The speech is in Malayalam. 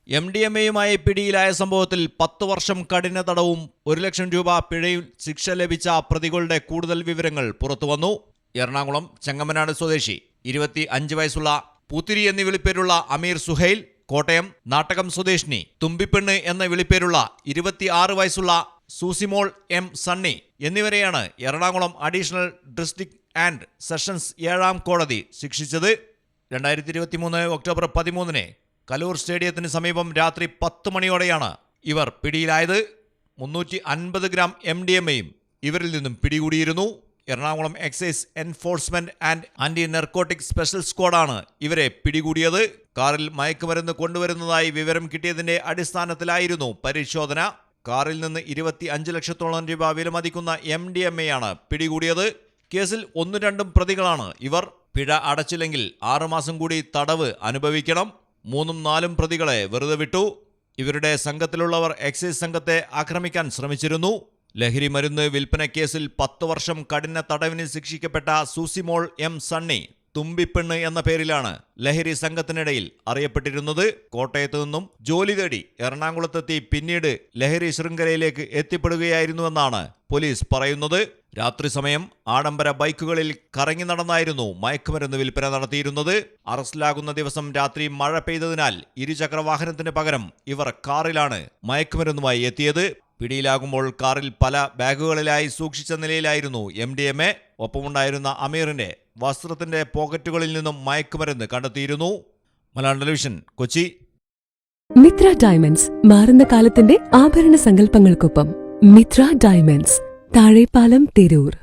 MDMA-യുമായി പിടിയിലായ സംഭവത്തിൽ 10 വർഷം കഠിന തടവും 1 ലക്ഷം രൂപ പിഴയും ശിക്ഷ ലഭിച്ച പ്രതികളുടെ കൂടുതൽ വിവരങ്ങൾ പുറത്തുവന്നു. എറണാകുളം ചെങ്ങമനാട് സ്വദേശി 25 വയസ്സുള്ള പൂത്തിരി എന്നീ വിളിപ്പേരുള്ള അമീർ സുഹൈൽ, കോട്ടയം നാട്ടകം സ്വദേശിനി തുമ്പിപ്പെണ്ണ് എന്ന വിളിപ്പേരുള്ള 26 വയസ്സുള്ള സൂസിമോൾ എം സണ്ണി എന്നിവരെയാണ് Ernakulam additional district and sessions 7ാം കോടതി ശിക്ഷിച്ചത്. 2023 ഒക്ടോബർ 13 കലൂർ സ്റ്റേഡിയത്തിന് സമീപം രാത്രി 10 മണിയോടെയാണ് ഇവർ പിടിയിലായത്. 350 ഗ്രാം MDMA-യും ഇവരിൽ നിന്നും പിടികൂടിയിരുന്നു. Ernakulam excise enforcement and anti narcotic special സ്ക്വാഡാണ് ഇവരെ പിടികൂടിയത്. കാറിൽ മയക്കുമരുന്ന് കൊണ്ടുവരുന്നതായി വിവരം കിട്ടിയതിന്റെ അടിസ്ഥാനത്തിലായിരുന്നു പരിശോധന. കാറിൽ നിന്ന് 25 ലക്ഷത്തോളം രൂപ വിലമതിക്കുന്ന MDMA-യാണ് പിടികൂടിയത്. കേസിൽ 1-2 പ്രതികളാണ് ഇവർ. പിഴ അടച്ചില്ലെങ്കിൽ 6 മാസം കൂടി തടവ് അനുഭവിക്കണം. 3-4 പ്രതികളെ വെറുതെ വിട്ടു. ഇവരുടെ സംഘത്തിലുള്ളവർ എക്സൈസ് സംഘത്തെ ആക്രമിക്കാൻ ശ്രമിച്ചിരുന്നു. ലഹരി മരുന്ന് വിൽപ്പന കേസിൽ 10 വർഷം കഠിന തടവിന് ശിക്ഷിക്കപ്പെട്ട സൂസിമോൾ എം സണ്ണി തുമ്പിപ്പെണ്ണ് എന്ന പേരിലാണ് ലഹരി സംഘത്തിനിടയിൽ അറിയപ്പെട്ടിരുന്നത്. കോട്ടയത്തു നിന്നും ജോലി തേടി എറണാകുളത്തെത്തി പിന്നീട് ലഹരി ശൃംഖലയിലേക്ക് എത്തിപ്പെടുകയായിരുന്നുവെന്നാണ് പോലീസ് പറയുന്നത്. രാത്രി സമയം ആഡംബര ബൈക്കുകളിൽ കറങ്ങി നടന്നായിരുന്നു മയക്കുമരുന്ന് വിൽപ്പന നടത്തിയിരുന്നത്. അറസ്റ്റിലാകുന്ന ദിവസം രാത്രി മഴ പെയ്തതിനാൽ ഇരുചക്ര വാഹനത്തിന് പകരം ഇവർ കാറിലാണ് മയക്കുമരുന്നുമായി എത്തിയത്. പിടിയിലാകുമ്പോൾ കാറിൽ പല ബാഗുകളിലായി സൂക്ഷിച്ച നിലയിലായിരുന്നു MDMA. ഒപ്പമുണ്ടായിരുന്ന അമീറിന്റെ വസ്ത്രത്തിന്റെ പോക്കറ്റുകളിൽ നിന്നും മയക്കുമരുന്ന് കണ്ടെത്തിയിരുന്നു. മലയാളം ടെലിവിഷൻ, കൊച്ചി. മിത്ര ഡയമണ്ട്സ്, മാറുന്ന കാലത്തിന്റെ ആഭരണ സങ്കല്പങ്ങൾക്കൊപ്പം. മിത്ര ഡയമണ്ട്സ്, താഴെപ്പാലം, തിരൂർ.